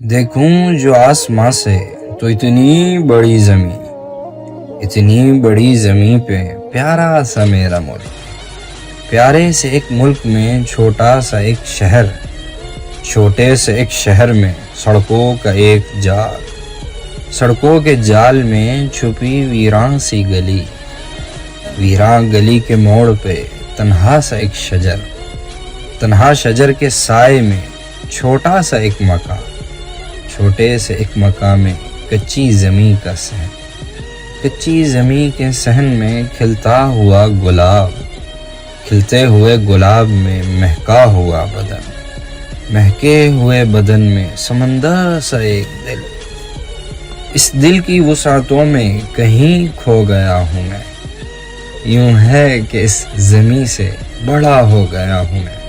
देखूं जो आसमां से तो इतनी बड़ी ज़मीं पे प्यारा सा मेरा मुल्क। प्यारे से एक मुल्क में छोटा सा एक शहर, छोटे से एक शहर में सड़कों का एक जाल, सड़कों के जाल में छुपी वीरान सी गली, वीरान गली के मोड़ पे तन्हा सा एक शजर, तन्हा शजर के साए में छोटा सा एक मकान, छोटे से एक मकान में कच्ची ज़मीं का सहन, कच्ची ज़मीं के सहन में खिलता हुआ गुलाब, खिलते हुए गुलाब में महका हुआ बदन, महके हुए बदन में समंदर सा एक दिल। इस दिल की वुसातों में कहीं खो गया हूँ मैं, यूं है कि इस ज़मीं से बड़ा हो गया हूँ मैं।